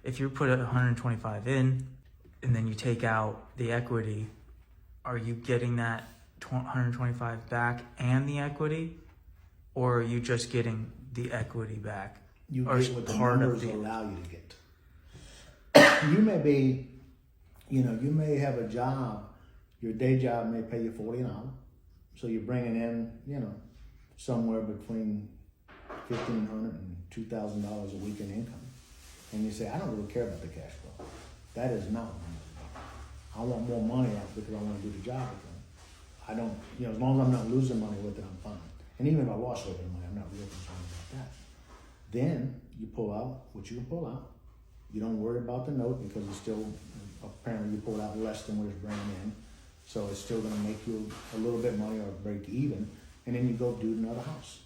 if you put 125 in and then you take out the equity, are you getting that 125 back and the equity, or are you just getting the equity back? You or get what the part numbers of the allow you to get. You may be, you may have a job, your day job may pay you $40 an hour. So you're bringing in, somewhere between $1,500 and $2,000 a week in income. And you say, I don't really care about the cash flow. That is not what I want more money out because I want to do the job again. I don't, as long as I'm not losing money with it, I'm fine. And even if I lost a little bit of money, I'm not real concerned about that. Then you pull out what you can pull out. You don't worry about the note because it's still, apparently you pulled out less than what it's bringing in. So it's still gonna make you a little bit money or break even. And then you go do another house.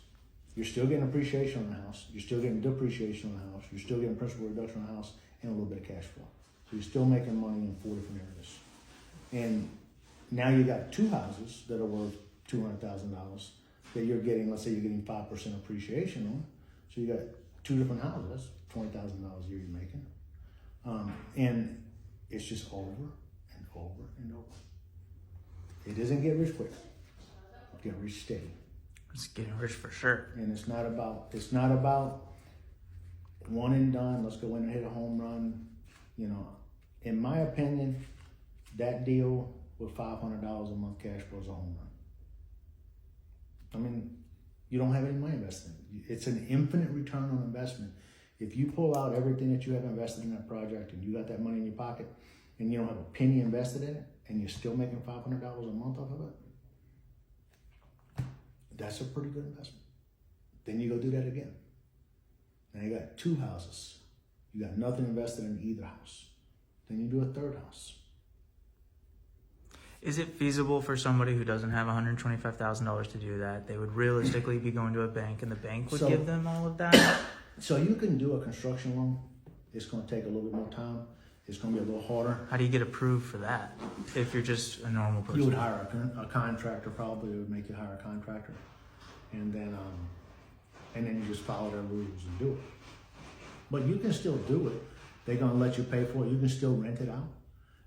You're still getting appreciation on the house. You're still getting depreciation on the house. You're still getting principal reduction on the house and a little bit of cash flow. So you're still making money in 4 different areas. And now you got 2 houses that are worth $200,000 that you're getting, let's say you're getting 5% appreciation on. So you got 2 different houses, that's $20,000 a year you're making. And it's just over and over and over. It doesn't get rich quick. It get rich steady. It's getting rich for sure. And it's not about one and done, let's go in and hit a home run. In my opinion, that deal with $500 a month cash flow is a home run. I mean, you don't have any money invested in it. It's an infinite return on investment. If you pull out everything that you have invested in that project and you got that money in your pocket and you don't have a penny invested in it and you're still making $500 a month off of it, that's a pretty good investment. Then you go do that again. Now you got 2 houses. You got nothing invested in either house. Then you do a 3rd house. Is it feasible for somebody who doesn't have $125,000 to do that? They would realistically be going to a bank and the bank would give them all of that? So you can do a construction loan. It's going to take a little bit more time. It's going to be a little harder. How do you get approved for that if you're just a normal person? You would hire a contractor, probably. It would make you hire a contractor. And then you just follow their rules and do it. But you can still do it. They're going to let you pay for it. You can still rent it out.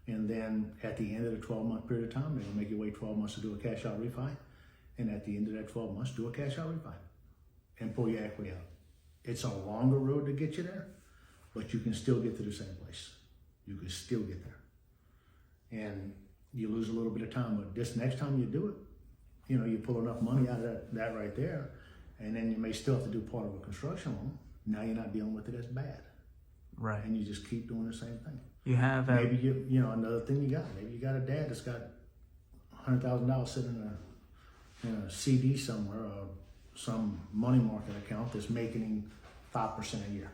And then at the end of the 12-month period of time, they're going to make you wait 12 months to do a cash out refi. And at the end of that 12 months, do a cash out refi and pull your equity out. It's a longer road to get you there, but you can still get to the same place. You can still get there. And you lose a little bit of time, but this next time you do it, you pull enough money out of that right there, and then you may still have to do part of a construction loan. Now you're not dealing with it as bad. Right. And you just keep doing the same thing. You have maybe another thing you got. Maybe you got a dad that's got $100,000 sitting in a CD somewhere or some money market account that's making him 5% a year.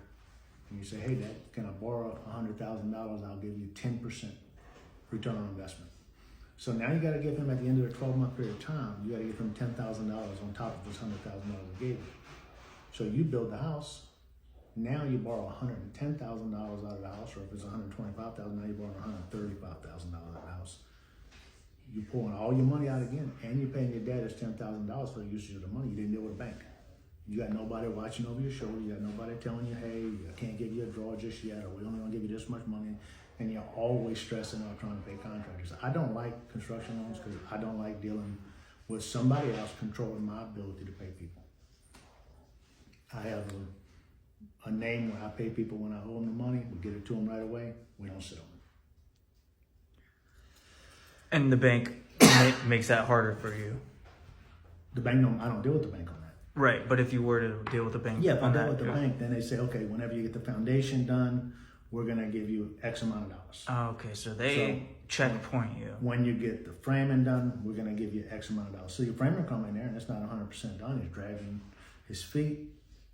And you say, hey, Dad, can I borrow $100,000? I'll give you 10% return on investment. So now you got to give him at the end of the 12-month period of time, you got to give him $10,000 on top of this $100,000 I gave you. So you build the house. Now you borrow $110,000 out of the house, or if it's $125,000, now you borrow $135,000 out of the house. You're pulling all your money out again, and you're paying your dad this $10,000 for the usage of the money. You didn't deal with a bank. You got nobody watching over your shoulder. You got nobody telling you, hey, I can't give you a draw just yet, or we only want to give you this much money. And you're always stressing out trying to pay contractors. I don't like construction loans because I don't like dealing with somebody else controlling my ability to pay people. I have a name where I pay people when I owe them the money. We get it to them right away. We don't sit on it. And the bank makes that harder for you. The bank I don't deal with the bank on that. Right, but if you were to deal with the bank, if I deal with the bank, then they say, okay, whenever you get the foundation done, we're gonna give you X amount of dollars. Oh, okay, so they checkpoint you. When you get the framing done, we're gonna give you X amount of dollars. So your framer come in there and it's not 100% done. He's dragging his feet.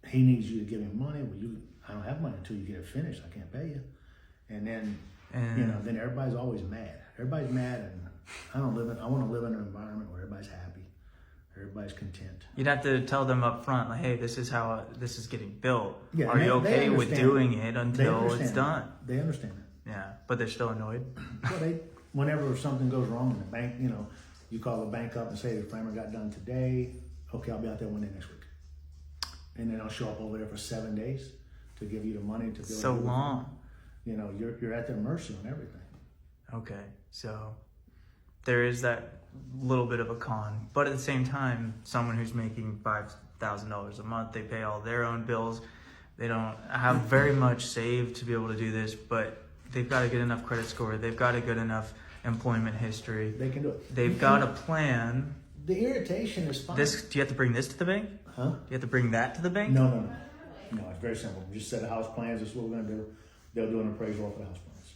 He needs you to give him money. Well, I don't have money until you get it finished. I can't pay you. And then, then everybody's always mad. Everybody's mad, and I want to live in an environment where everybody's happy, everybody's content. You'd have to tell them up front, like, hey, this is how this is getting built. Yeah, Are you okay with doing it until it's done? They understand that. Yeah, but they're still annoyed. Well, whenever something goes wrong in the bank, you call the bank up and say the framer got done today. Okay, I'll be out there one day next week. And then I'll show up over there for 7 days to give you the money to build. So long. You know, you're at their mercy on everything. Okay, so there is that little bit of a con, but at the same time, someone who's making $5,000 a month, they pay all their own bills. They don't have very much saved to be able to do this, but they've got a good enough credit score. They've got a good enough employment history. They can do it. They've got a plan. The irritation is fine. Do you have to bring this to the bank? Huh? Do you have to bring that to the bank? No, it's very simple. Just set the house plans. This is what we're gonna do. They'll do an appraisal for the house plans.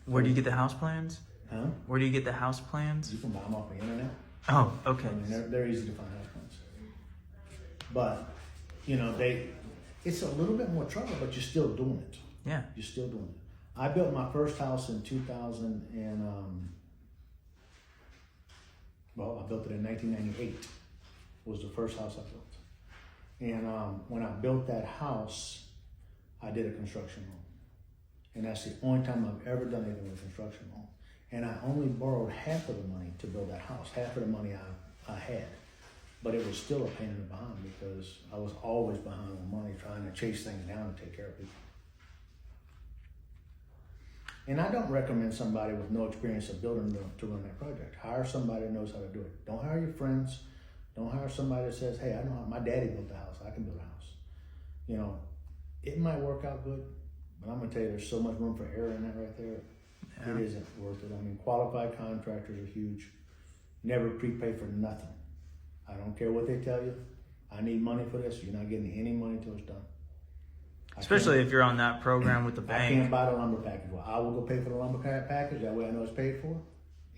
Where do you get the house plans? Huh? Where do you get the house plans? You can buy them off the internet. Oh, okay. I mean, they're easy to find house plans. But, you know, it's a little bit more trouble, but you're still doing it. Yeah. You're still doing it. I built my first house in 2000 and, I built it in 1998. Was the first house I built. And when I built that house, I did a construction loan. And that's the only time I've ever done anything with a construction loan. And I only borrowed half of the money to build that house, half of the money I had. But it was still a pain in the behind because I was always behind on money trying to chase things down and take care of people. And I don't recommend somebody with no experience of building to run that project. Hire somebody that knows how to do it. Don't hire your friends. Don't hire somebody that says, hey, I know how my daddy built the house. I can build a house. You know, it might work out good, but I'm going to tell you there's so much room for error in that right there. Yeah. It isn't worth it. I mean, qualified contractors are huge. Never prepay for nothing. I don't care what they tell you. I need money for this. You're not getting any money until it's done. Especially if you're on that program with the bank. I can't buy the lumber package. Well, I will go pay for the lumber package. That way I know it's paid for.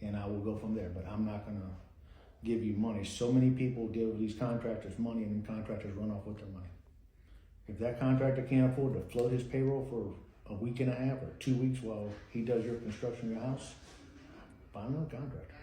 And I will go from there. But I'm not going to give you money. So many people give these contractors money and then contractors run off with their money. If that contractor can't afford to float his payroll for a week and a half or 2 weeks while he does your construction of your house, find another contractor.